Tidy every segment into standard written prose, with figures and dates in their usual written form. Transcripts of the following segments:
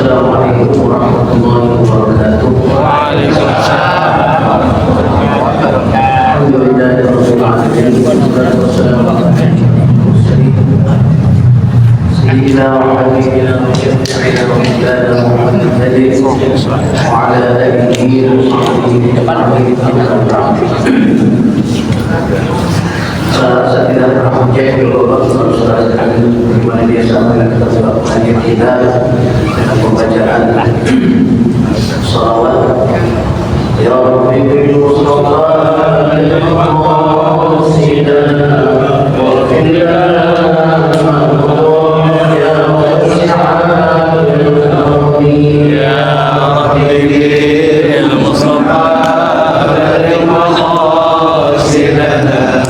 Assalamualaikum warahmatullahi wabarakatuh. Waalaikumsalam. Alhamdulillahirabbil alamin wassalatu wassalamu ala asyrofil mursalin sayyidina wa habibina wa syafi'ina wa maulana Muhammadin wa ala alihi wa sahbihi saya tidak pernah menjadi Bapak saudara kami bagaimana biasa kita melakukan kita dengan pembacaan salawat ya Rabbi bil Mustafa al-Qasidana wa filana ya Rabbi ya Rabbi bil Mustafa al-Qasidana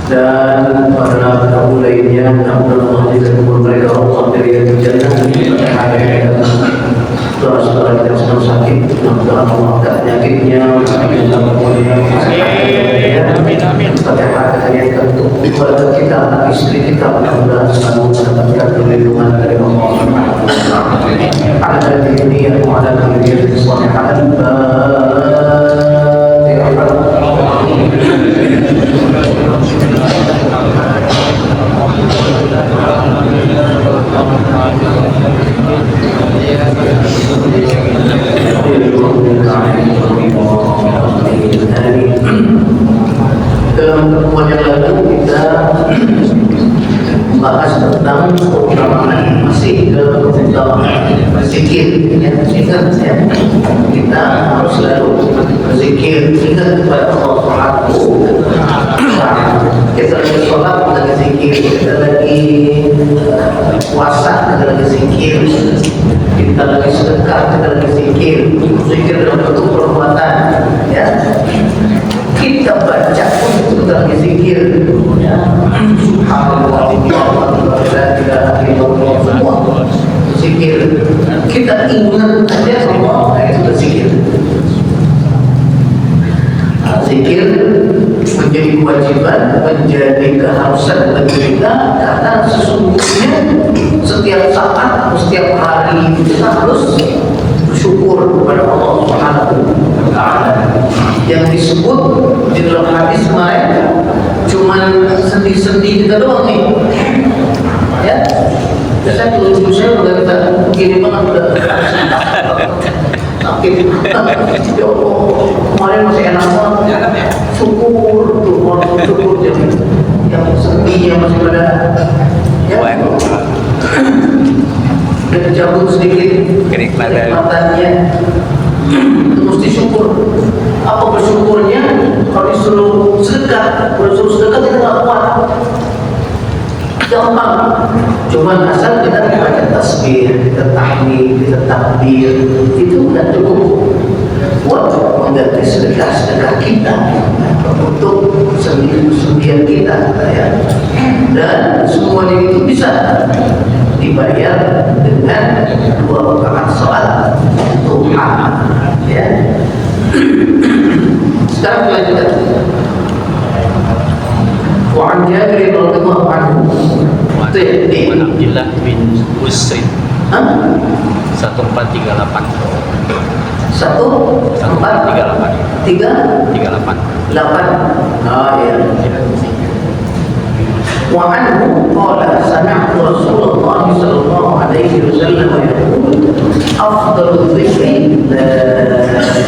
dan para tamu lainnya, mudah-mudahan dijadikan mereka Allah dari yang jannah saudara-saudara kita sedang sakit, mudah-mudahan Allah angkat penyakitnya, kepada kita, anak istri kita, mudah-mudahan selalu mendapatkan perlindungan dari Allah. Ada di dunia, ada di dunia, salihan. Dalam pertemuan yang lalu kita membahas tentang keutamaan masih dalam berzikir, ya, ingat ya, kita harus selalu berzikir, ingat kepada Allah Subhanahu wa Ta'ala. Kita lagi sholat, kita lagi zikir, kita lagi puasa, kita lagi zikir, kita lagi sedekah, kita lagi zikir, zikir dalam bentuk perbuatan, ya. Kita baca pun kita lagi zikir, ya. Subhanallah, la ilaha illallah, semua zikir. Kita ingat aja Allah, itu berzikir. Zikir menjadi kewajiban, menjadi keharusan bagi kita, karena sesungguhnya setiap saat, setiap hari kita harus bersyukur kepada Allah Subhanahu wa Ta'ala. Yang disebut di dalam hadis kemarin cuman sendi-sendi kita doang nih, ya. Saya dulu saya udah kita begini banget, udah sakit. Ya Allah, kemarin masih enak banget. Syukur tuh, syukur yang sendinya masih pada, ya. Dan cabut sedikit kenikmatannya, mesti syukur. Apa bersyukurnya? Kalau disuruh sedekah, kalau disuruh sedekah kita nggak kuat, gampang. Cuman asal kita baca tasbih, kita tahmid, kita takbir, itu udah cukup buat mengganti sedekah kita. kita, untuk sendi-sendian kita, ya. Dan semuanya itu bisa dibayar dengan 2 rakaat salat duha, ya. Sekarang kita lihat. Wa an Jabir radhiyallahu anhu. Abdullah bin Usri 1438 Ah, ya. Wa anhu qala sami'tu Rasulullah sallallahu alaihi wasallam yaqul afdalul dzikri la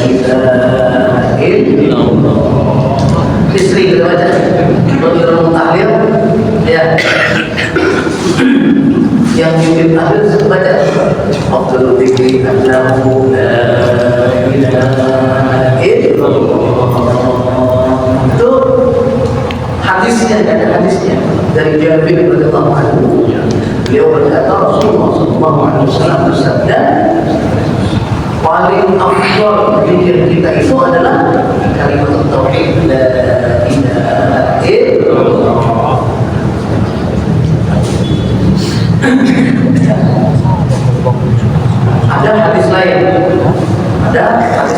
ilaha illallah. Istri berbaca bagi tahlil, ya. Yang jubir tahlil baca afdalul dzikri annahu la ilaha illallah. Itu hadisnya, ada hadisnya dari Jabir radhiyallahu anhu. Beliau berkata Rasulullah sallallahu alaihi wasallam bersabda, paling afdal zikir kita itu adalah kalimat tauhid la ilaha illallah. Ada hadis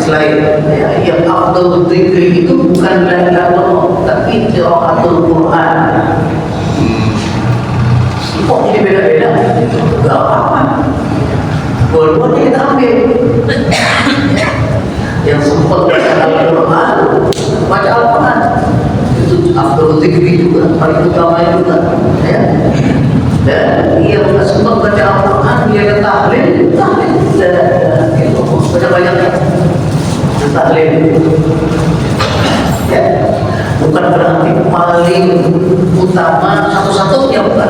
lain, ya, yang afdal zikir itu bukan la ilaha illallah, tapi qiraatul Quran. Kok jadi beda-beda? Gak apa-apa, dua-duanya kita ambil. Yang sempat baca Al-Quran, baca Al-Quran itu afdal zikir juga, paling utama juga, ya. Dan yang sempat baca Al-Quran, dia tahlil, baca banyak tahlil, ya. Bukan berarti paling utama satu-satunya, bukan.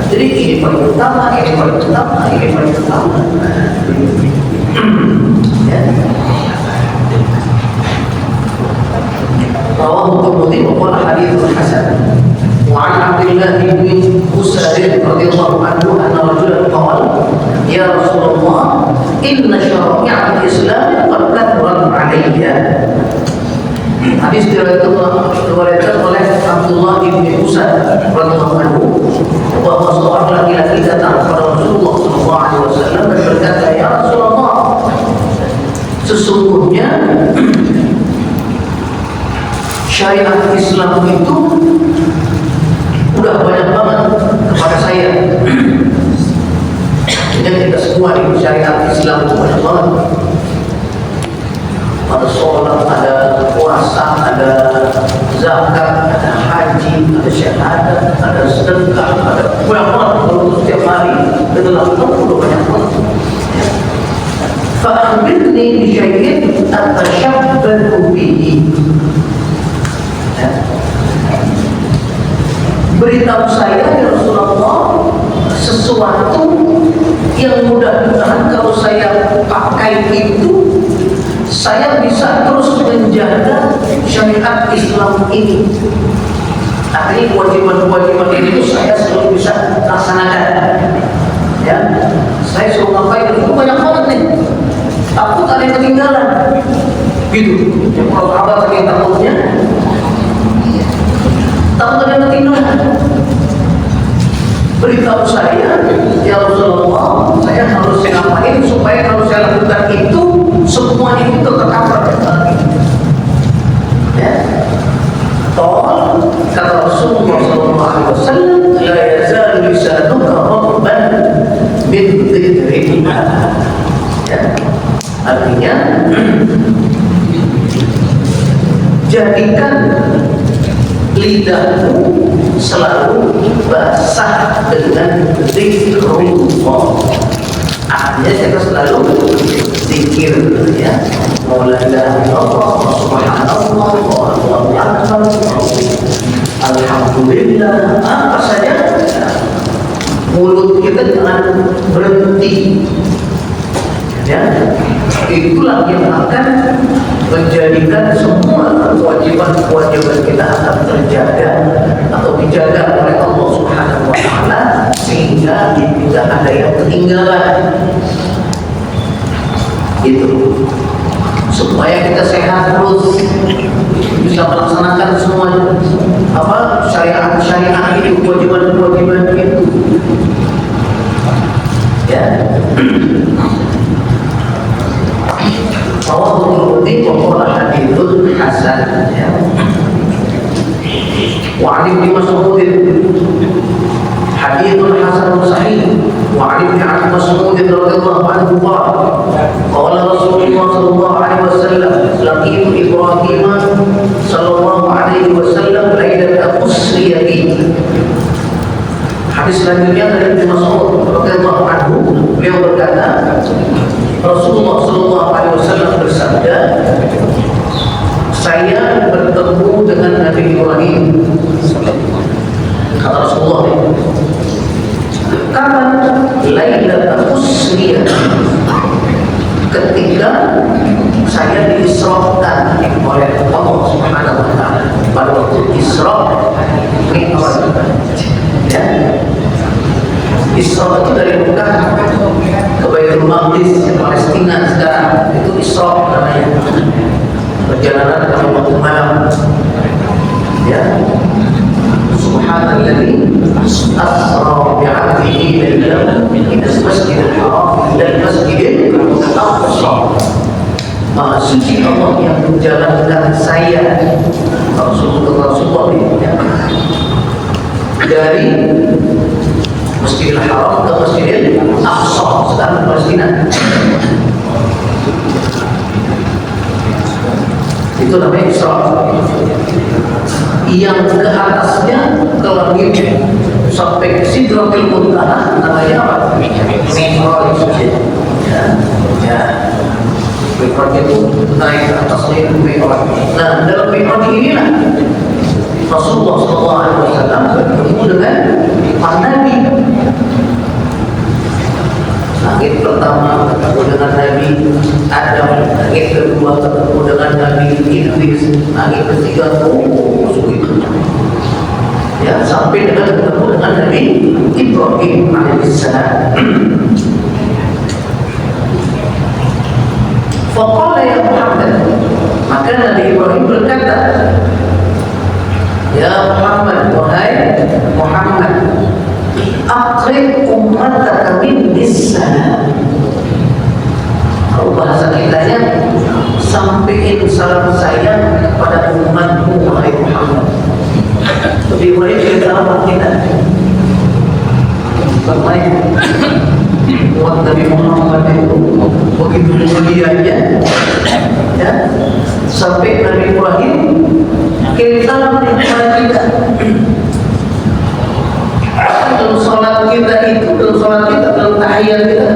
Jadi ini paling utama, ini paling utama, ini paling utama, ya. Rawahu Tirmidzi wa qala haditsun hasan. Wa 'an Abdullah bin Usaid radhiyallahu anhu anna rajulan qala ya Rasulullah inna syara'i'al Islam qad kathurat 'alayya. Hadis diriwayatkan oleh Abdullah bin Usaid radhiyallahu anhu bahwa seorang laki-laki datang kepada Rasulullah sallallahu alaihi wasallam dan berkata, ya Rasulullah, sesungguhnya syariat Islam itu udah banyak banget kepada saya. Jadi kita semua di syariat Islam itu banyak banget. Ada sholat, ada puasa, ada zakat, ada haji, ada syahadat, ada sedekah, ada banyak banget kalau setiap hari. Itu udah banyak banget. Fa'akhbirni bi syai'in atashabbahu bihi. Beritahu saya ya Rasulullah sesuatu yang mudah-mudahan kalau saya pakai itu saya bisa terus menjaga syariat Islam ini. Artinya kewajiban-kewajiban itu saya selalu bisa laksanakan. Ya, saya suruh ngapain itu banyak banget nih. Takut ada yang ketinggalan. Gitu. Yang kalau sahabat saking takutnya, takut ada yang ketinggalan. Beritahu saya, ya Rasulullah, saya harus ngapain supaya kalau saya lakukan itu semua itu tercover. Ya. Tol kata Rasulullah SAW, la yazal lisanuka ratban min dzikrillah. Ya. Artinya jadikan lidahmu selalu basah dengan zikrullah. Artinya kita selalu zikir, ya. La ilaha illallah, subhanallah, wallahu akbar, alhamdulillah, apa saja. Mulut kita jangan berhenti. Ya, itulah yang akan menjadikan semua kewajiban-kewajiban kita akan terjaga atau dijaga oleh Allah Subhanahu wa taala sehingga tidak ada yang ketinggalan. Itu supaya kita sehat terus. melaksanakan semua syariat itu, kewajiban itu. Ya. Rawahu Tirmidzi wa qala haditsun hasan. Ya. Wa 'an Ibnu Mas'ud haditsun hasanun sahih. Wa 'an Ibnu Mas'ud radhiyallahu anhu qala Rasulullah sallallahu alaihi wasallam laqitu Ibrahim sallallahu alaihi wasallam lailata usriya bi. Hadis selanjutnya dari Ibnu Mas'ud radhiyallahu anhu, beliau berkata, Rasulullah sallallahu alaihi wasallam bersabda, saya bertemu dengan Nabi Ibrahim. Kata Rasulullah, kapan lailatul usriya, ketika saya diisrakan oleh Allah Subhanahu wa taala pada waktu Isra Mi'raj. Ya. Isra itu dari Mekah ke Baitul Maqdis, Palestina sekarang, itu Isra namanya. Perjalanan pada waktu malam. Ya. Subhanalladzi asra bi'abdihi lailan min al-masjidil haram ila al-masjidil aqsa. Maha suci Allah yang menjalankan saya Rasulullah dari Masjidil Haram ke Masjidil Aqsa, sekarang Palestina. Itu namanya Isra. Yang ke atasnya ke langit sampai ke Sidratul Muntaha namanya apa? Mi'raj. Ya. Mi'raj itu naik ke atasnya itu Mi'raj. Nah, dalam Mi'raj inilah Rasulullah SAW bertemu dengan para Nabi. Langit pertama ketemu dengan Nabi Adam, langit kedua ketemu dengan Nabi Idris, langit ketiga ya, sampai dengan ketemu dengan Nabi Ibrahim alaihissalam. Faqala ya Muhammad, maka Nabi Ibrahim berkata, ya Muhammad, wahai Muhammad, aqrib ummataka minnis salam. Kalau bahasa kitanya, sampaikan salam saya pada umatmu, wahai Muhammad. Lebih baik dari salam kita. Baik, umat Nabi Muhammad itu begitu mulianya, ya, sampai Nabi Ibrahim kirim salam kepada kita. Dalam sholat kita itu, dalam tahiyat kita,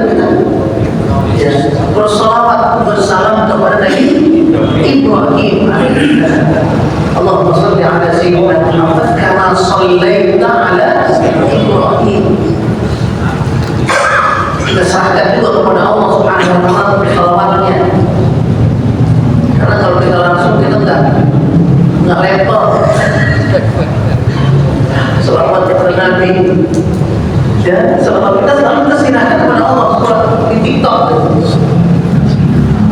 ya, bersalawat, bersalam kepada Nabi Ibrahim. Allahumma salli ala sayyidina Muhammad kama sallaita ala Ibrahim. Kita serahkan juga kepada Allah Subhanahu wa taala bersalawatnya. Karena kalau kita langsung kita enggak level. Selawat kepada Nabi, ya, selawat kita selalu kita serahkan kepada Allah. Di TikTok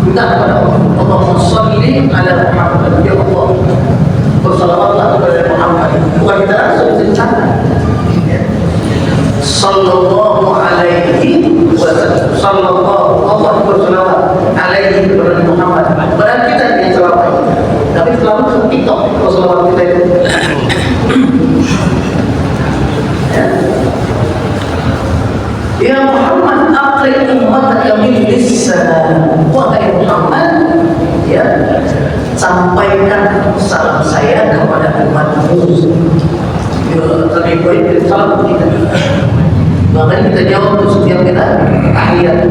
minta kepada Allah, Allahumma sholli ala Muhammad, ya Allah, bersalawatlah kepada Muhammad. Bukan kita langsung mencatat, sallallahu alaihi wasallam, sallallahu Allah bersalawat alaihi kepada Muhammad. Berarti kita yang selawat, tapi selalu ke TikTok bersalawat kita itu. Ya Muhammad, aqrib ummataka minnis salam. Wahai Muhammad, ya, sampaikan salam saya kepada umatmu. Ya, lebih baik dari salam kita. Makanya kita jawab untuk setiap kita tahiyat.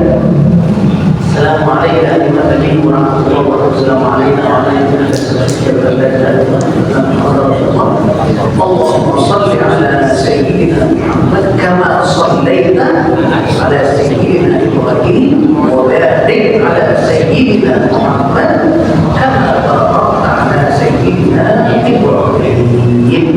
Assalamualaikum warahmatullahi wabarakatuh. Assalamualaikum warahmatullahi wabarakatuh. Allahumma salli ala sayyidina Muhammad kama sallaita ala sayyidina Ibrahim wa barik ala sayyidina Muhammad kama barakta ala sayyidina Ibrahim.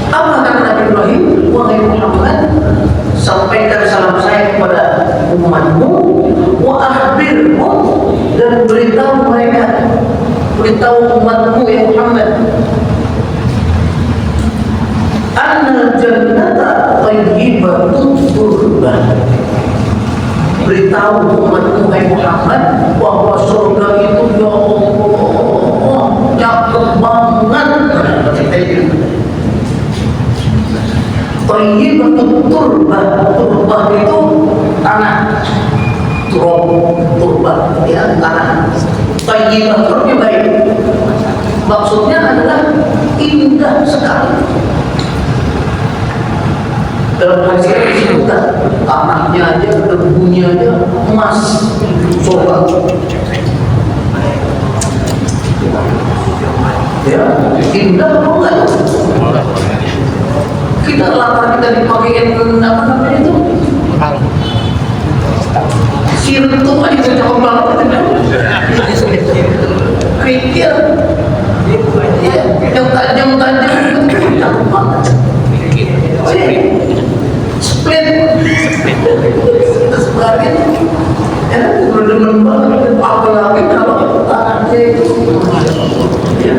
Apa kata Nabi Ibrahim? Wahai Muhammad, sampaikan salam saya kepada umatmu, wa akhbirhu Muhammad bahwa surga itu ya Allah cakep banget. Thayyibatul turbah, turbah itu tanah, turbah ya tanah. Thayyibatul baik, maksudnya adalah indah sekali. Dalam hadis ini disebutkan tanahnya aja, debunya aja emas, coba. Ya, indah apa enggak? Kita lapar, kita dipakein apa namanya itu? Sirtu aja cocok banget. Pikir, ya, yang tajam-tajam itu cocok banget. Split sebagian ya bener-bener banget, apalagi kalau tangannya itu ya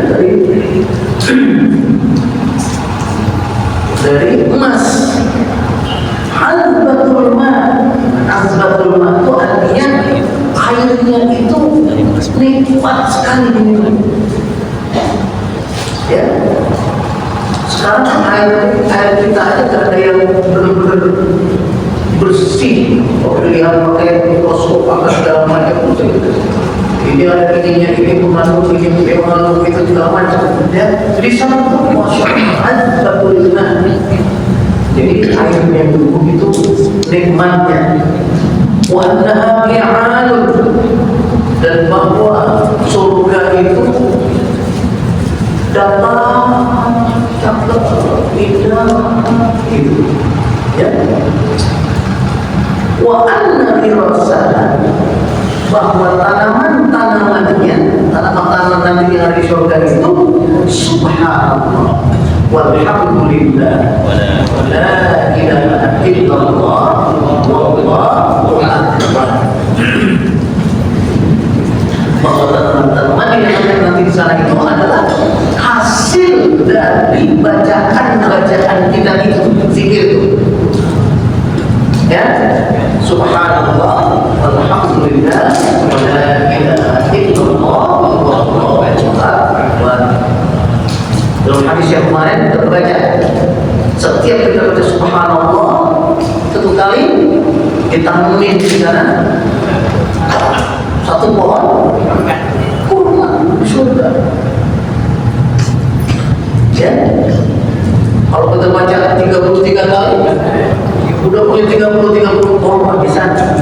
dari emas. Azbatul ma, azbatul ma itu artinya airnya itu nikmat sekali diminum ya. Sekarang air kita aja tidak ada yang benar-benar bersih. Kalau dilihat pakai mikroskop apa segala macam ini ada ininya, ini mengandung itu segala macam ya. Jadi sangat masya Allah azbatul ma. Jadi air yang dulu itu nikmatnya. Wa annaha bi'alun, dan bahwa surga itu datang cakep, indah itu ya. Wa anna mirasana, bahwa tanaman-tanamannya, tanaman-tanaman nanti yang ada di surga itu subhanallah walhamdulillah wala ilaha illallah wallahu akbar. Bahwa tanaman-tanaman yang ada nanti di sana itu adalah hasil dari bacaan kita itu, zikir itu ya. Subhanallah walhamdulillah wala ilaha illallah wallahu akbar. Dalam hadis yang kemarin kita baca, setiap kita baca subhanallah satu kali, ditanemin di sana satu pohon kurma di surga ya. Kalau kita baca 33 kali udah punya 30 kurma di sana.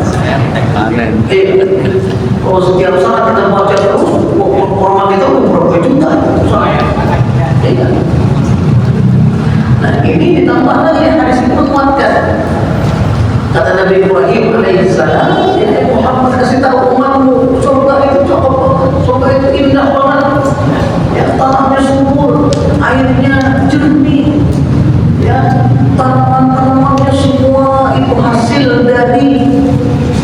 Kalau setiap saat kita baca terus kurma kita berapa juta ya. Nah ini ditambah lagi hadis itu menguatkan. Kata Nabi Ibrahim alaihissalam, ya Muhammad kasih tahu umatmu, surga itu cakep banget, surga itu indah banget ya, tanahnya subur, airnya jernih ya, tanaman-tanamannya semua itu hasil dari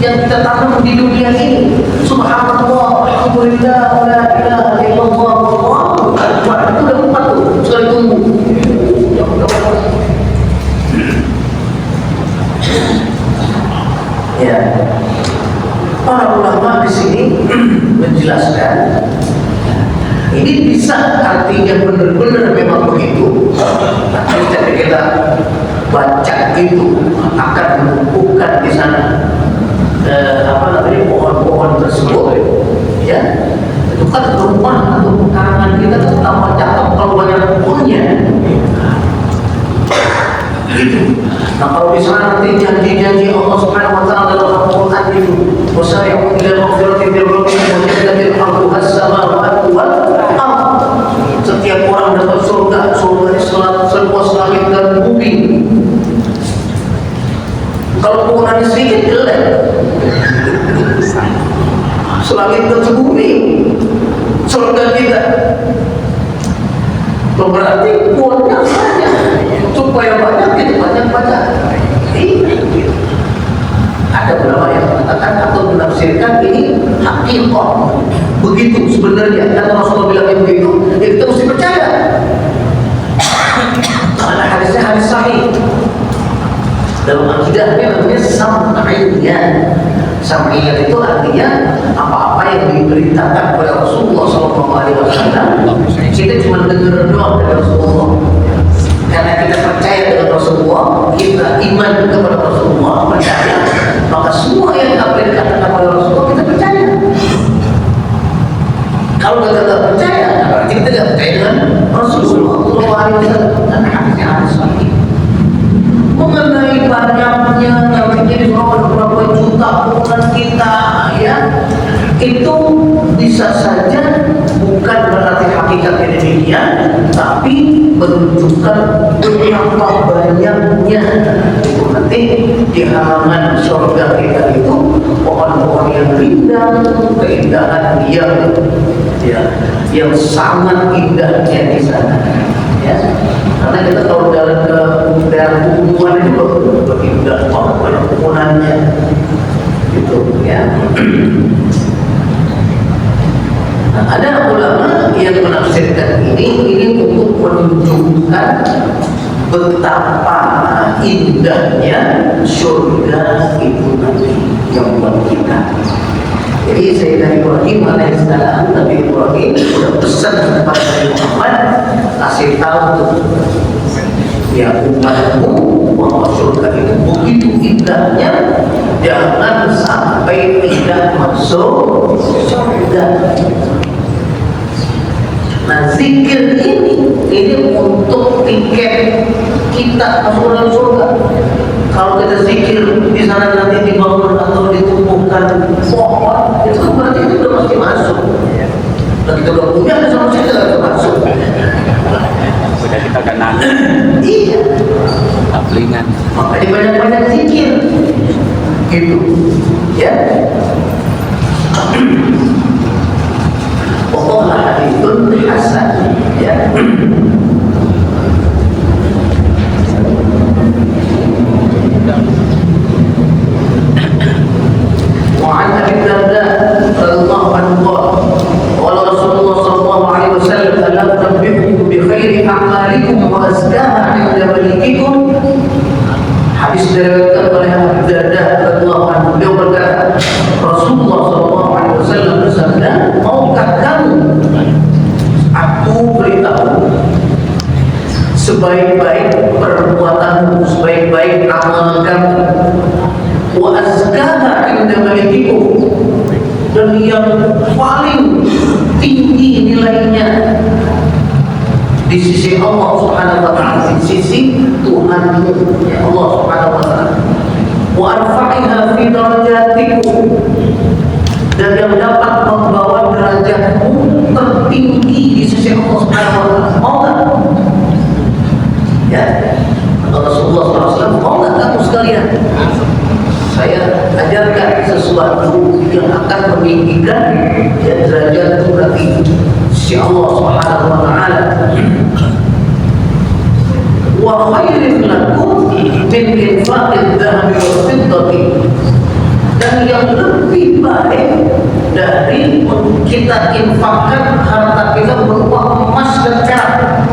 yang kita tanam di dunia ini. Subhanallah walhamdulillah wala ilaha illallah wallahu akbar. Itu udah 4 tuh, sekali tunggu ya. Para ulama di sini menjelaskan ini bisa artinya benar-benar memang begitu. Ketika kita baca itu akan menumbuhkan di sana apa namanya pohon-pohon tersebut ya. Itu kan rumah atau pekarangan kita itu tambah cakep kalau banyak pohonnya gitu. Nah kalau di sana nanti janji-janji Allah Subhanahu wa taala dalam Al-Qur'an itu, wasari'u ila maghfiratin min rabbikum wa jannatin 'arduha as-samawati wal ardh. Setiap orang dapat surga, surga seluas langit dan bumi. Kalau pohonnya sedikit jelek, selangit dan sebumi surga kita. Berarti pohonnya banyak, supaya banyak itu banyak. Ada beberapa yang mengatakan atau menafsirkan ini hakikat begitu sebenarnya. Karena Rasulullah bilang begitu, ya kita mesti percaya. Karena hadisnya hadis sahih. Dalam akidahnya namanya sam'iyah. Sam'iyat itu artinya apa-apa yang diberitakan oleh Rasulullah SAW kita cuma dengar doang dari Rasulullah. Karena kita percaya dengan Rasulullah, kita iman kepada Rasulullah, percaya, maka semua yang apa yang dikatakan oleh Rasulullah kita percaya. Kalau kita tidak percaya, berarti kita tidak percaya dengan Rasulullah SAW dan hadisnya hadis sahih. Mengenai banyaknya yang menjadi berapa juta bukan kita, ya itu bisa saja bukan berarti hakikatnya demikian, tapi menunjukkan betapa banyaknya. Itu nanti di halaman surga kita itu pohon-pohon yang rindang, keindahan yang sangat indahnya di sana. Ya, karena kita kalau dalam ke daerah pegunungan itu lebih indah banget pegunungannya, gitu ya. Nah, ada ulama yang menafsirkan ini untuk menunjukkan betapa indahnya surga itu nanti yang buat kita. Jadi Sayyidina Ibrahim alaihissalam, Nabi Ibrahim sudah pesan kepada Nabi Muhammad, kasih tahu ya umatmu bahwa surga itu begitu indahnya, jangan sampai tidak masuk surga. Nah, zikir ini untuk tiket kita masuk dalam surga. Kalau kita zikir di sana nanti dibangun atau ditumbuhkan pohon, itu berarti itu sudah pasti masuk. Dan kita udah punya, sama kita tidak masuk. Sudah kita kenal. Iya. Tablingan. Makanya banyak-banyak zikir. Gitu. Ya. Pokoknya hadithun hasan. Ya. وعن ابي الدرداء رضي الله عنه قال رسول الله صلى الله عليه وسلم الا انبئكم بخير اعمالكم وازكاها عند مليككم. Hadis diriwayatkan oleh Abu Darda radhiyallahu anhu, beliau berkata, Rasulullah sallallahu alaihi wasallam bersabda, maukah kamu aku beritahu sebaik-baik perbuatanmu, sebaik-baik amalan kamu, wa azkaha inda malikikum, dan yang paling tinggi nilainya di sisi Allah Subhanahu wa taala, di sisi Tuhanmu ya Allah Subhanahu wa taala, wa arfa'iha fi darajatikum, dan yang dapat membawa derajatmu tertinggi di sisi Allah Subhanahu wa taala. Mau enggak? Ya. Kata Rasulullah SAW, mau enggak kamu sekalian? Saya ajarkan sesuatu yang akan meninggikan derajat berarti si Allah Subhanahu wa taala. Wa khairin lakum min infaqid dhahabi wal fiddati, dan yang lebih baik dari kita infakkan harta kita berupa emas dan perak.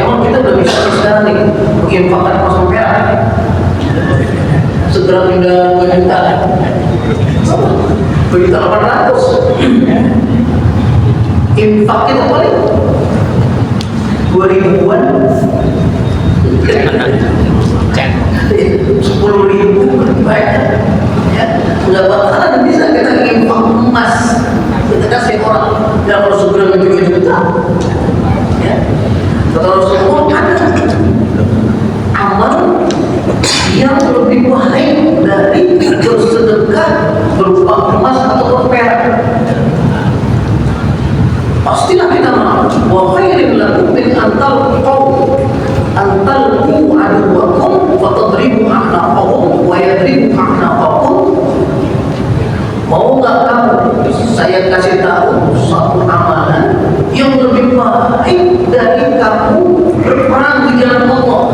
Emang kita udah bisa sekarang nih menginfakkan emas dan perak? Segera pindah 2 juta, 2.800.000. Infak itu paling 2.000-an, 10.000 banyak. Ya, nggak bakalan bisa kita infak emas kita kasih orang. Dan kalau segera 2 juta, ya, kata Rasulullah ada amal yang lebih baik dari bersedekah berupa emas atau perak. Pastilah kita mau. Wa khairin lakum min antalqu aduwakum fatadribu a'naqahum wa yadribu a'naqakum. Mau nggak kamu saya kasih tahu satu amalan yang lebih baik dari kamu berperang di jalan Allah?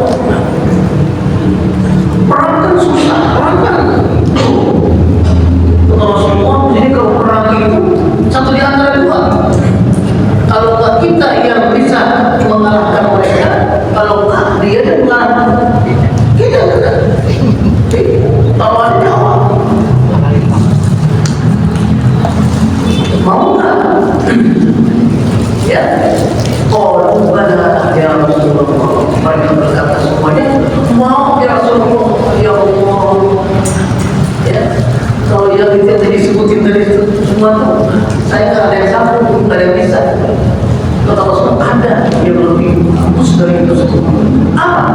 Perang kan susah, perang kan yang tadi disebutin tadi itu semua tuh saya nggak ada yang sanggup, nggak ada yang bisa. Kata Rasulullah ada yang lebih bagus dari itu semua. Apa?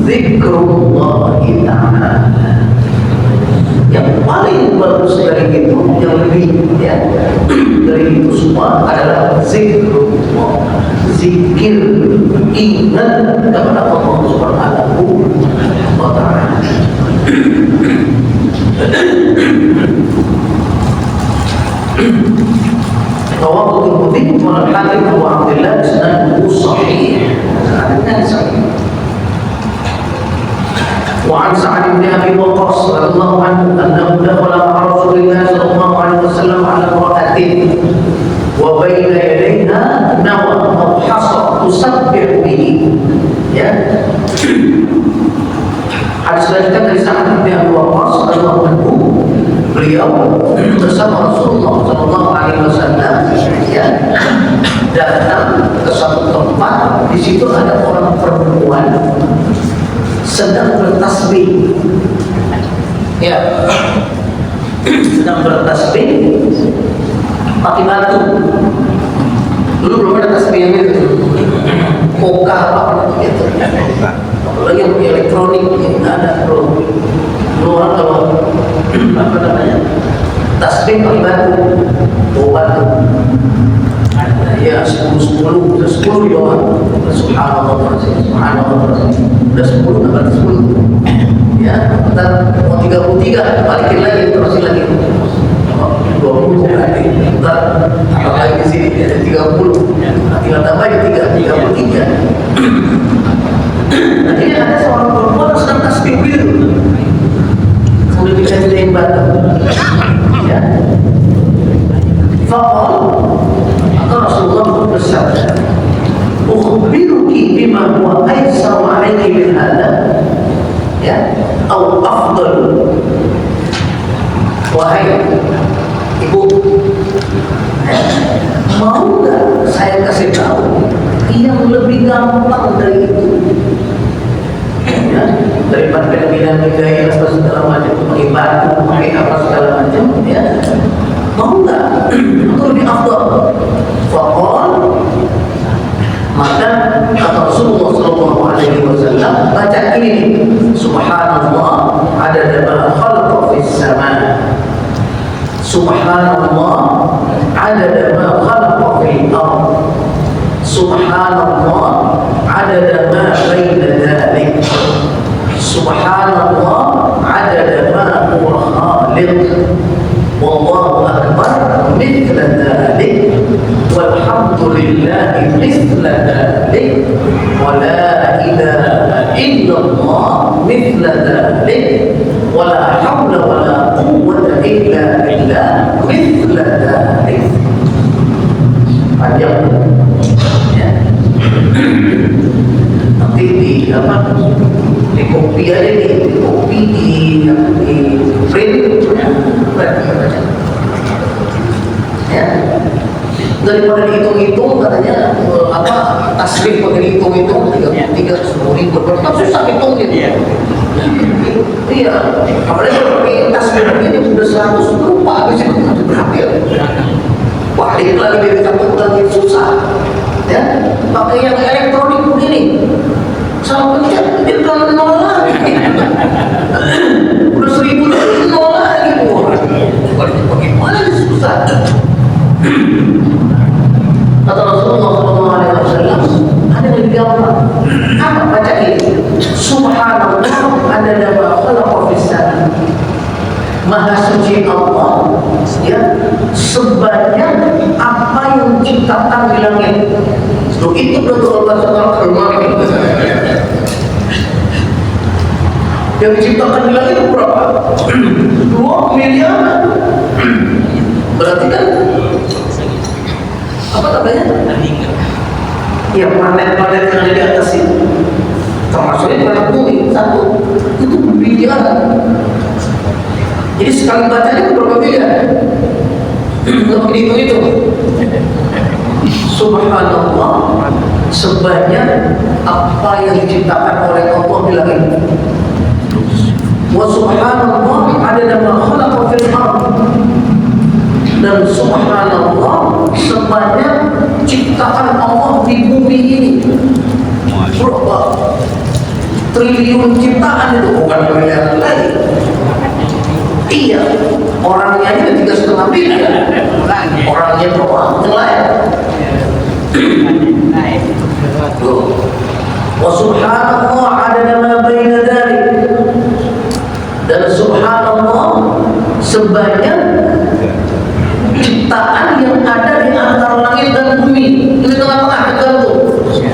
Zikrullah Ta'ala. Yang paling bagus dari itu, yang lebih dari itu semua adalah zikrullah, zikir, ingat kepada Allah Subhanahu wa Ta'ala. رواه الترمذي والحاكم أبو عبد الله إسناده صحيح. وعن سعد بن أبي وقاص رضي الله عنه أنه دخل مع رسول الله صلى الله عليه وسلم على امرأة وبين يديها نوى أو حصى تسبح به. Hadis selanjutnya dari Sa'ad bin Abi Waqqas radhiyallahu anhu, beliau bersama Rasulullah sallallahu alaihi wasallam datang ke satu tempat. Di situ ada orang perempuan sedang bertasbih. Sedang bertasbih pakai batu. Dulu belum ada tasbih yang itu. Koka apa gitu. Lagi yang elektronik yang ada belum orang kalau apa namanya tasbih pakai batu, batu ya 10 di bawah. Subhanallah, subhanallah, udah 10 tambah 10 ya, ntar mau 33 balikin lagi terus lagi 20 lagi, ntar tambah lagi di sini ada 30, tinggal tambah 33. Nah, ini ada seorang perempuan sedang tasbih gitu, kemudian dikasih batu, ya. Faqal, maka Rasulullah bersabda, "Ukhbiruki bima huwa aysar 'alayki min hadha?" Ya, atau afdal. Wahai ibu, mau nggak saya kasih tahu yang lebih gampang dari itu? Ya, daripada pimpinan gaya apa segala macam, pakai batu, pakai apa segala macam, ya. Mau nggak? Itu lebih afdal. Faqal, maka kata Rasulullah sallallahu alaihi wasallam, baca ini, subhanallah adada ma khalaqa fis sama. Subhanallah adada ma khalaqa fil ard. Subhanallah adada ma baina dhalik. Subhanallah adada ma huwa khaliq. Wallahu akbar mithla dhalik. Walhamdulillahi mithla dhalik. Wa la ilaha illallah mithla dhalik. Wa la hawla wa la quwwata illa billah mithla dhalik. Panjang. Nanti di apa? Di kopi aja nih, di kopi di print, ya. Daripada dihitung-hitung katanya apa tasbih pakai dihitung-hitung 33 10.000 berapa susah hitungnya. Iya, apalagi kalau pakai tasbih begini udah 100 lupa habis itu berapa ya? Balik lagi dari satu lagi susah. Ya, pakai yang elektronik begini sama pencet itu nol lagi. Udah 1000 nol lagi. Bagaimana susah? Kata Rasulullah SAW, ada yang lebih gampang. Apa baca ini? Subhanallah adada ma khalaqa fis sama. Maha suci Allah, ya, sebanyak apa yang diciptakan di langit. So, itu betul Allah Subhanahu. Yang diciptakan di langit berapa? 2 miliar. Berarti kan apa katanya? Ya, planet-planet yang ada di atas itu, termasuk planet bumi satu, itu miliar. Jadi sekali bacanya berapa miliar? Untuk itu. Subhanallah sebanyak apa yang diciptakan oleh Allah di langit. Wa subhanallah adada ma khalaqa fil ardh, dan subhanallah sebanyak ciptaan Allah di bumi ini. Berapa triliun ciptaan itu, bukan miliar lagi. Iya, orangnya ini 3,5 miliar. Orangnya doang, yang lain. Wa subhanallah adada ma baina dzalik, dan subhanallah sebanyak ciptaan yang ada di antara langit dan bumi. Ini tengah-tengah tergantung.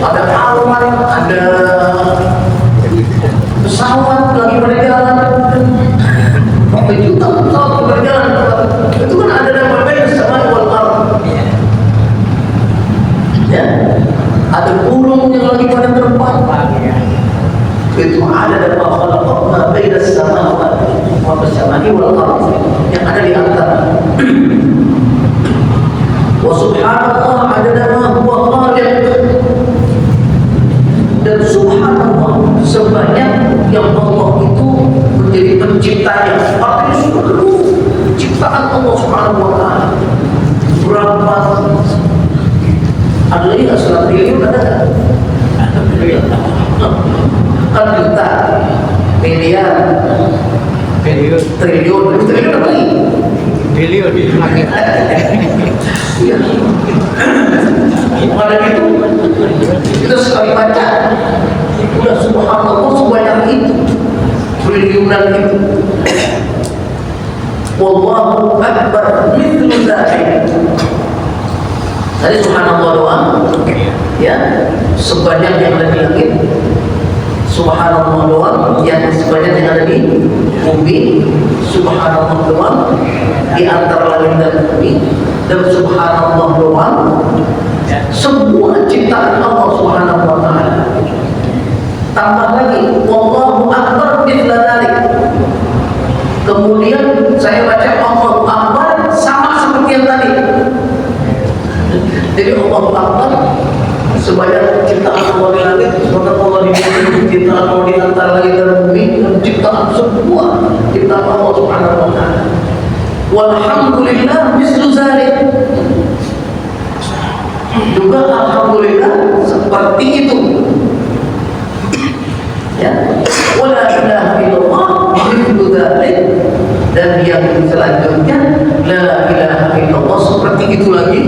Ada awan, ada pesawat lagi berjalan, berapa juta pesawat berjalan. Itu kan ada dalam berbeda sama wal ardh. Ya, ada burung yang lagi pada terbang. Itu ada dalam khalaqa baina as-samawati wal ardh, yang ada di antara. Wa subhanallah adada ma huwa khaliq, dan subhanallah sebanyak yang Allah itu menjadi penciptanya. Artinya seluruh ciptaan Allah subhanahu wa ta'ala. Berapa? Ada lagi nggak 1 triliun? Ada nggak? Kan juta, miliar, triliun apa lagi? Triliun. Iya. Ada itu, kita sekali baca, udah subhanallah sebanyak itu, triliunan itu. Wallahu akbar mithlu dzalik. Tadi subhanallah doang, ya, sebanyak yang ada di langit. Subhanallah doang yang sebanyak yang ada di bumi. Subhanallah doang di antara langit dan bumi. Dan subhanallah doang semua ciptaan Allah subhanahu wa ta'ala. Tambah lagi wallahu akbar mithla dzalik. Kemudian saya baca Allahu akbar sama seperti yang tadi. Jadi Allahu akbar sebanyak ciptaan Allah di langit, ciptaan Allah di bumi, ciptaan Allah di antara langit dan bumi, dan ciptaan semua ciptaan Allah subhanahu wa ta'ala. Walhamdulillah mislu dzalik. Juga alhamdulillah seperti itu. Ya, wala ilaha illallah mithlu dzalik, dan yang selanjutnya la ilaha illallah seperti itu lagi.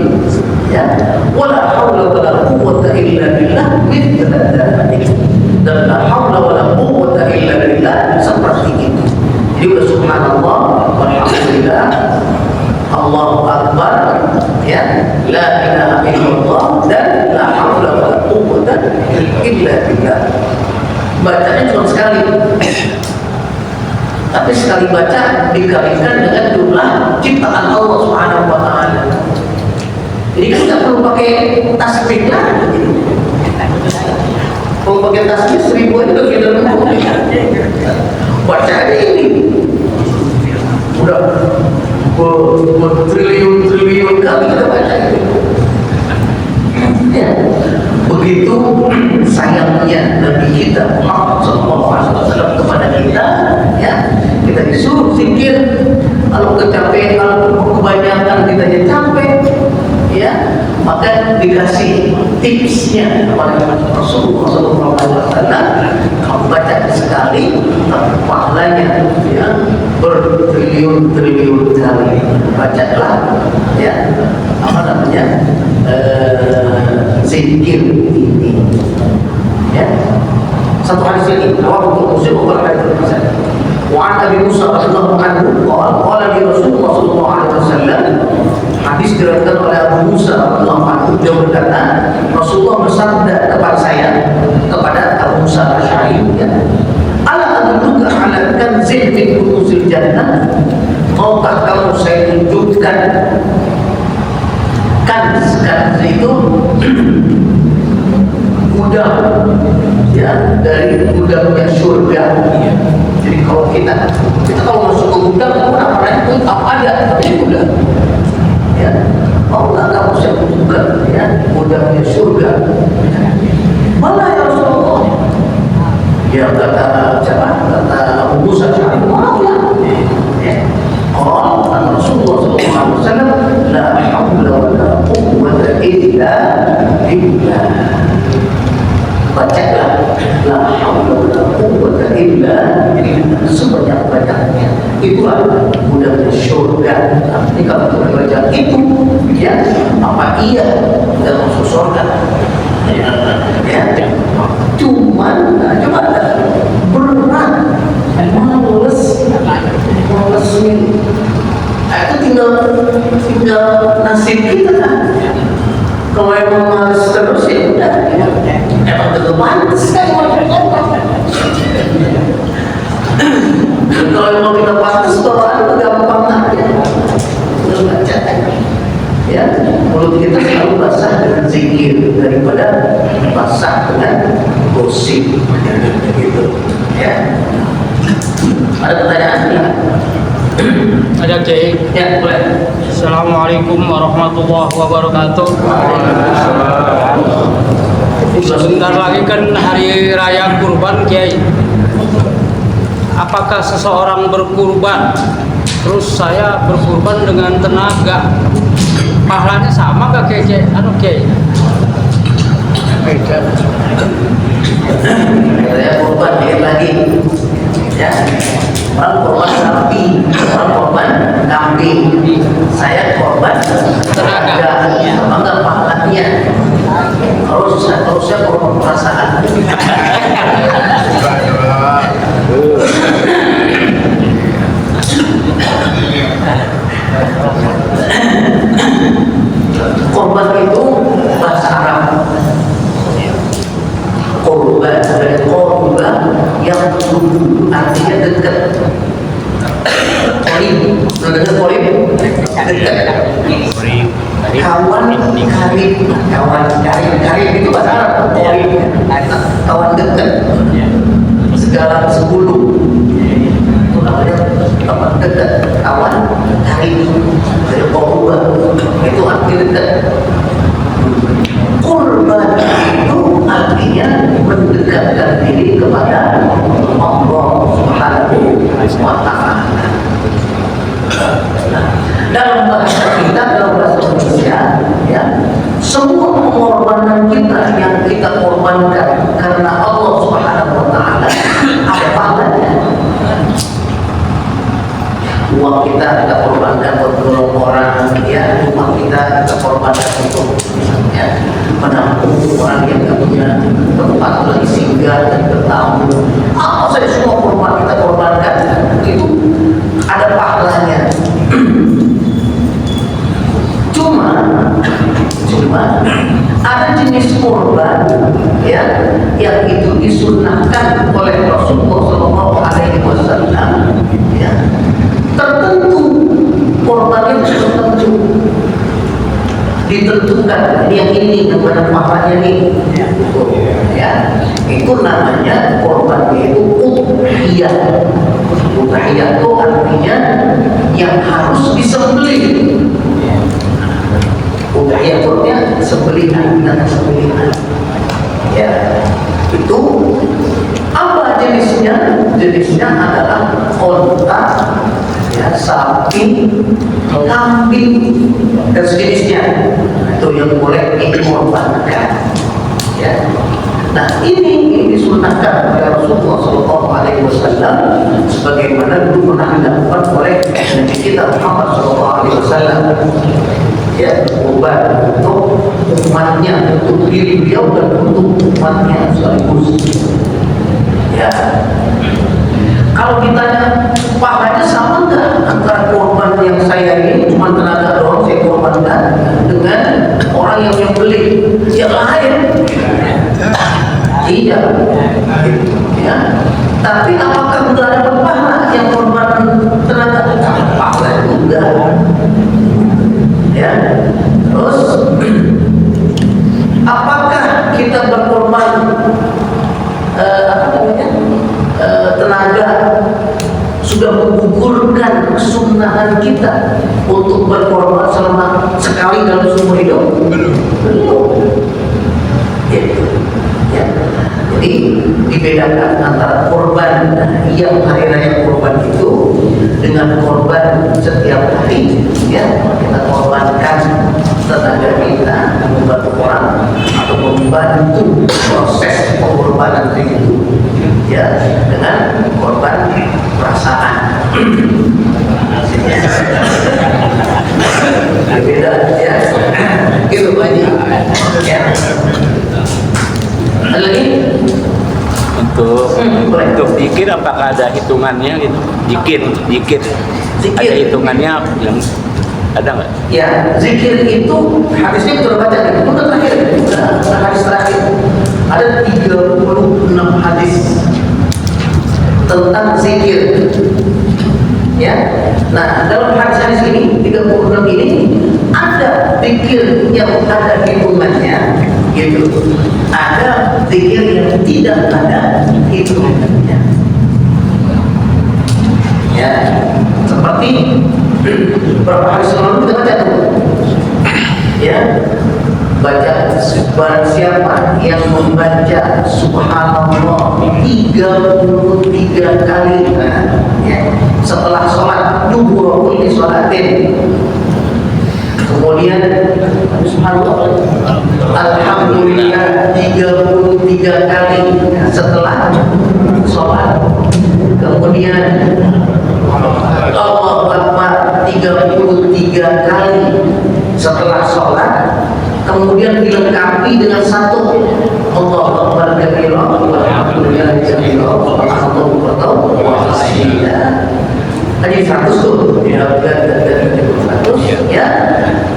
Ya, wala haula wala quwwata illa billah mithla dzalik, dan la haula wala quwwata illa billah seperti itu. Juga subhanallah walhamdulillah Allahu akbar, ya, la ilaha illallah, dan la haula wala quwwata illa billah. Bacanya cuma sekali, tapi sekali baca dikalikan dengan jumlah ciptaan Allah subhanahu wa ta'ala. Jadi kan nggak perlu pakai tasbih lagi. Kalau pakai tasbih 1000 aja udah kita nunggu. Baca aja ini udah bertriliun-triliun kali kita baca ini. Ya, begitu sayangnya Nabi kita Muhammad SAW kepada kita, ya, kita disuruh zikir. Kalau kecapean, kalau kebanyakan kita jadi capek, ya, maka dikasih tipsnya kepada Rasulullah SAW. Kamu baca sekali, tapi pahalanya, ya, bertriliun-triliun kali. Bacalah, ya, apa namanya, zikir ini, ya. Satu hadis lagi, rawahu Muslim wa hadis hasan. Wa an Abi Musa radhiyallahu anhu qala li Rasulullah sallallahu alaihi wasallam, hadis diriwayatkan oleh Abu Musa radhiyallahu anhu, dia berkata, Rasulullah bersabda kepada saya, kepada Abu Musa Asy'ari, ya, ala adulluka ala kanzin min kunuzil jannah, maukah kamu saya tunjukkan kanz itu gudang, ya, dari gudangnya surga. Jadi kalau kita kalau masuk ke gudang, apa ada tapi gudang, ya, Allah kamu saya tunjukkan, ya, gudangnya surga. Mana ya Rasulullah? Ya, kata siapa? Kata Abu Musa, mau lah, ya. tinggal nasib kita kan. Kalau emang males terus ya udah, emang tetap pantas kan. Kalau emang kita pantas, bawaan itu gampang aja. Terus baca ya, mulut kita selalu basah dengan zikir daripada basah dengan gosip gitu ya. Ada pertanyaan ya? Ada Kiai. Ya boleh. Assalamualaikum warahmatullahi wabarakatuh. Sebentar lagi kan hari raya kurban Kiai. Apakah seseorang berkurban terus saya berkurban dengan tenaga, pahalanya sama gak Kiai? Kiai? Beda. Saya korban dikit lagi ya. Orang korban sapi, orang korban kambing. Saya korban tenaga, sama enggak pahalanya? Kalau saya korban perasaan. Korban itu bahasa Arab. Korban dari korban yang artinya dekat. Korib, dengar korib? Dekat. Kawan karib, karib itu bahasa Arab. Korib, kawan dekat. Segala sepuluh. Itu namanya teman dekat, kawan karib. Dari korban itu artinya dekat. Kurban itu artinya mendekatkan diri kepada Allah Subhanahu wa Ta'ala. Dalam bahasa kita, dalam bahasa Indonesia, ya, semua pengorbanan kita yang kita korbankan karena Allah Subhanahu wa Ta'ala ada pahalanya. Uang kita korbankan untuk menolong orang, ya, rumah kita korbankan untuk misalnya menampung orang yang tidak punya tempat lagi singgah dan bertamu. Apa saja semua korban kita korbankan itu ada pahalanya. Cuma ada jenis korban ya yang itu disunnahkan oleh Rasulullah SAW ya. Tertentu korban itu tertentu ditentukan yang ini kepada pahalanya nih ya, itu namanya korban itu udhiyah. Udhiyah itu artinya yang harus disembelih. Udhiyah artinya sembelihan dan sembelihan ya. Itu apa jenisnya? Jenisnya adalah unta, ya, sapi, kambing dan sejenisnya. Itu yang boleh dikorbankan. Ya. Nah ini disunahkan oleh Rasulullah SAW, sebagaimana dulu pernah dilakukan oleh Nabi kita Muhammad SAW. Ya, korban untuk umatnya, untuk diri beliau dan untuk umatnya sekaligus. Ya. Kalau ditanya pahalanya sama enggak antara korban yang saya ini cuma tenaga doang saya korbankan dengan orang yang beli? Ya lain. Tidak. Ya. Tapi apakah enggak ada pahala yang korban tenaga? Pahala juga. Ya. Terus apakah kita berkorban tenaga sudah menggugurkan kesunahan kita untuk berkorban selama sekali dalam seumur hidup? Belum. Ya. Jadi dibedakan antara korban yang hari raya korban itu dengan korban setiap hari. Ya, kita korbankan tenaga kita membantu orang atau membantu proses pengorbanan itu, ya, dengan korban perasaan. Beda ya, itu banyak. Ya. Ada lagi? Untuk zikir apakah ada hitungannya gitu? Zikir Zikir. ada hitungannya yang Ada nggak? Ya, zikir itu hadisnya kita udah baca kan? Itu udah terakhir, udah hadis terakhir. Ada 36 hadis tentang zikir. Ya, nah dalam hadis ini 36 ini ada zikir yang ada hitungannya, gitu. Ada zikir yang tidak ada hitungannya. Ya, seperti berapa hari sebelum kita baca tuh, ya, baca barang siapa yang membaca subhanallah 33 kali, nah, ya, setelah sholat dubur kulli sholatin, kemudian subhanallah alhamdulillah 33 kali setelah sholat, kemudian Allahu Akbar 33 kali setelah sholat, kemudian dilengkapi dengan satu Allahu Akbar kabira walhamdulillah kabira Allahu Akbar wa asila. Tadi 100 tuh, ya, 100 ya.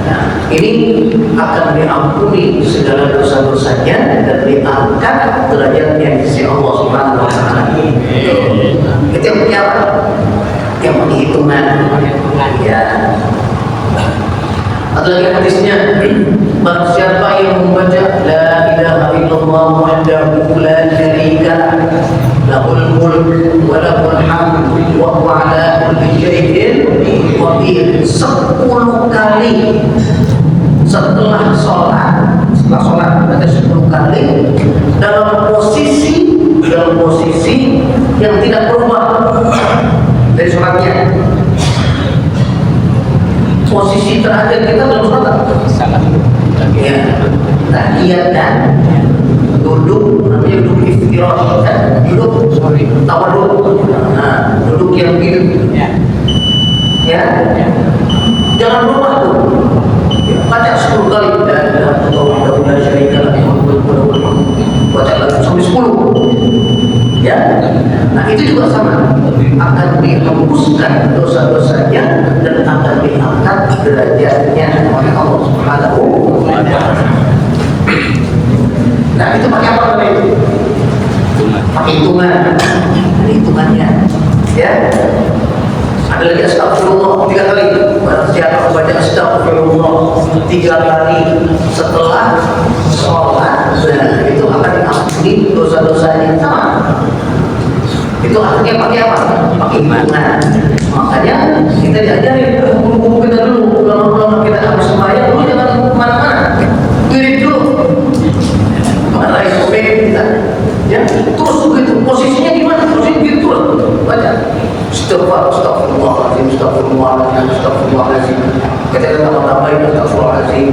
Nah, ini akan diampuni segala dosa-dosanya dan diangkat derajatnya di sisi Allah Subhanahu wa taala. Itu yang punya apa? Yang perhitungan, ya. Atau lagi hadisnya, barang siapa yang membaca la ilaha illallah wahdahu la syarika lahul mulk wa lahul hamd wa huwa ala kulli syai'in qadir 10 kali setelah sholat ada 10 kali dalam posisi yang tidak berubah dari sholatnya. Posisi terakhir kita dalam sholat Salah. ya, tahiyat dan duduk, namanya duduk istirahat dan duduk tawaduk. Nah, duduk yang begini ya, jangan lupa tuh, baca 10 kali dan la syarika lahu baca lagi sampai 10 ya. Nah, itu juga sama, akan dihapuskan dosa-dosanya dan akan diangkat derajatnya oleh Allah Subhanahu wa taala. Nah, itu pakai apa namanya itu? Pakai hitungan. Ada hitungannya. Ya. Ada lagi astagfirullah 3 kali. Barang siapa membaca astagfirullah 3 kali setelah sholat, nah, itu akan diampuni dosa-dosanya. Sama. Itu artinya pakai apa? Pakai hitungan. Makanya kita diajarin guru-guru kita dulu, ulama-ulama kita habis sembahyang, dulu jangan kemana-mana, wirid dulu, marahin sobek kita, ya, terus begitu. Posisinya gimana? Posisinya gitu terus, baca. Astagfirullahaladzim, astagfirullahaladzim, astagfirullahaladzim. Kita tambah-tambahin astagfirullahaladzim.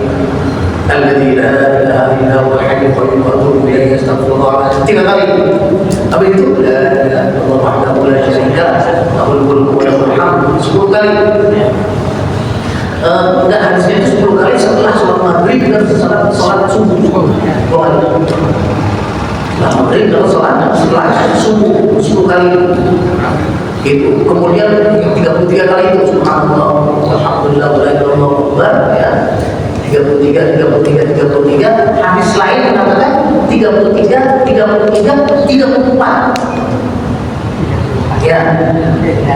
Alladzi la ilaha illa huwal hayyul qayyum wa atubu ilaihi astaghfirullahaladzim 3 kali. Habis itu la ilaha illallah wahdahu la syarika lahul mulku wa lahul hamd 10 kali. Enggak, hadisnya itu 10 kali setelah sholat maghrib dan sholat subuh. Setelah maghrib dan sholat subuh 10 kali. Itu kemudian 33 kali itu subhanallah walhamdulillah wa la ilaha illallah ya. 33 hadis lain mengatakan 33 34 ya.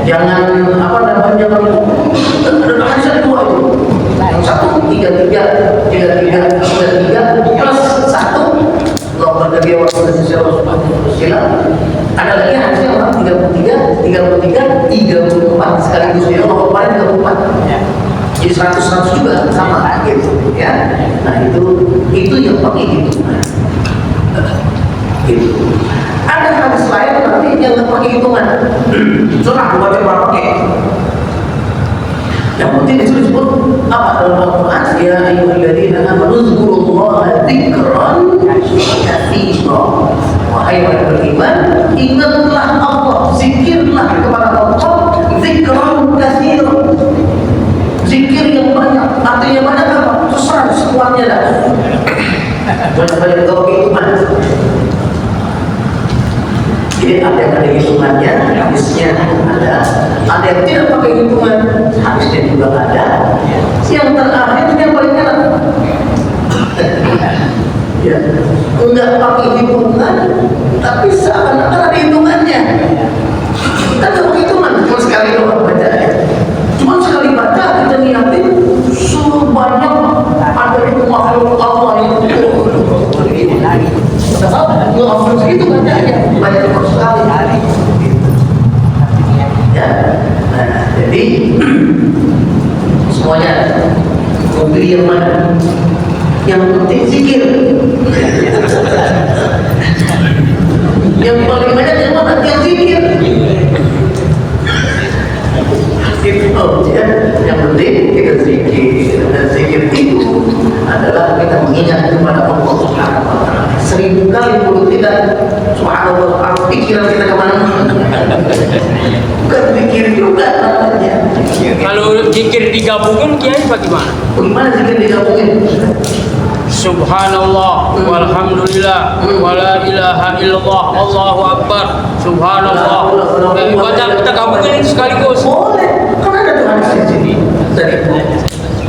Jangan apa namanya, jangan ada hadis ada 2 itu. Yang satu 33 plus 1 Allah Nabi wa sallallahu ada lagi hadisnya orang 33 34 sekaligus ya, Allah kemarin 34 jadi 100 juga sama gitu ya. Nah, itu yang pakai hitungan gitu. Ada hadis lain nanti yang nggak pakai hitungan, surah buat yang pakai. Yang penting itu disebut apa dalam Al-Quran? Ya ayyuhalladzina amanu dzkurullaha dzikran katsira. Wahai orang beriman, ingatlah Allah, zikirlah kepada Allah dzikran katsira. Zikir yang banyak, artinya banyak apa? Terserah sekuatnya dah. Banyak-banyak kau hitungan. Jadi ada yang ada hitungannya, hadisnya ada yang tidak pakai hitungan, hadisnya juga ada. ya. Enggak pakai hitungan, tapi seakan-akan ada hitungannya. Kita nggak pakai hitungan, cuma sekali doang baca ya. Cuma sekali baca kita niatin sebanyak ada itu makhluk Allah itu. Padahal nggak langsung segitu bacanya, banyak sekali hari. Ya, nah, jadi semuanya mau pilih yang mana? Yang penting zikir. Yang paling banyak yang mana? Yang zikir. Itu ya. Yang penting kita zikir. Dan zikir itu adalah kita mengingat kepada Allah Subhanahu wa Ta'ala. 1000 kali mulut kita subhanallah, pikiran kita kemana-mana. Bukan zikir juga namanya. Kalau zikir digabungin kiai bagaimana? Bagaimana zikir digabungin? Subhanallah, walhamdulillah, wala ilaha illallah, Allahu Akbar, Subhanallah. Baca kita gabungin sekaligus. Boleh, kan ada tuh hadis di sini. Tadi.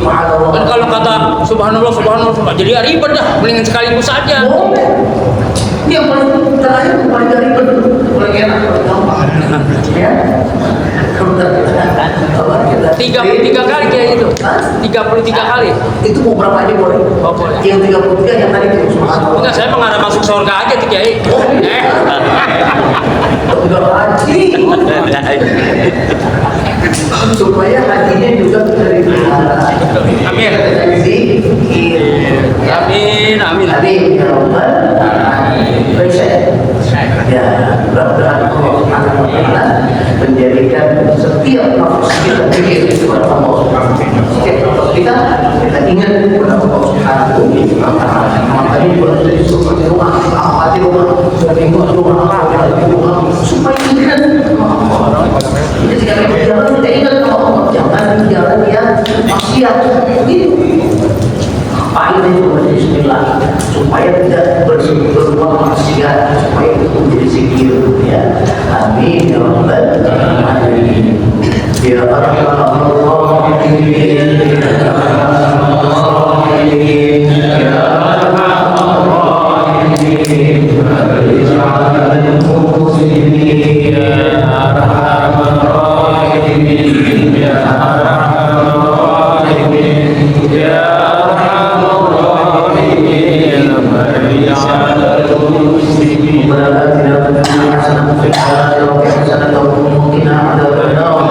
Subhanallah. Dan kalau kata Subhanallah, Subhanallah, jadi ribet dah, mendingan sekaligus saja. Boleh. Ini yang paling terakhir, paling ribet, paling enak, paling gampang. Ya. 33 kali kayak gitu. 33 kali. Itu mau berapa aja boleh? Oh, boleh. Yang 33 yang tadi itu subhanallah. Enggak, saya mengarah masuk surga aja tuh kiai. Udah haji. Supaya hajinya juga diterima. Amin. Amin, amin. Amin ya Rabbal alamin. Baik saya. Ya, mudah-mudahan Allah Subhanahu wa Ta'ala menjadikan setiap nafas kita pikir kepada Allah Subhanahu wa Ta'ala. Setiap nafas kita ingat kepada Allah Subhanahu wa Ta'ala. Makanya berada di rumah, di rumah, supaya ingat Allah. Jadi jika kita berjalan, kita ingat Allah. Jangan jalan yang maksiat. Begitu. Ngapain itu Bismillah supaya tidak berbuat maksiat, supaya itu menjadi zikir ya. Amin ya Rabbal alamin. Ya Arhamar Rahimin. Ya Arhamar Rahimin. Ya Arhamar Rahimin. Ij'alna muslimin. Ya Arhamar Rahimin. Ya Arhamar Rahimin. Ya في الآخرة حسنة وقنا عذاب النار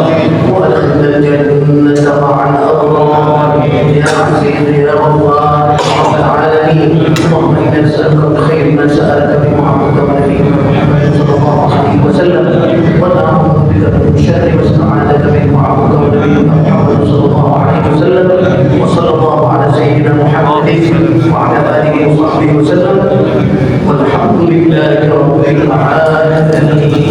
وأدخلنا الجنة مع الأبرار يا عزيز يا غفار رب العالمين. اللهم إنا نسألك بخير ما سألك به عبدك ونبيك محمد صلى الله عليه وسلم ونعوذ بك من شر ما استعاذك به عبدك ونبيك محمد صلى الله عليه وسلم. وصلى الله على سيدنا محمد وعلى آله وصحبه وسلم والحمد لله رب العالمين.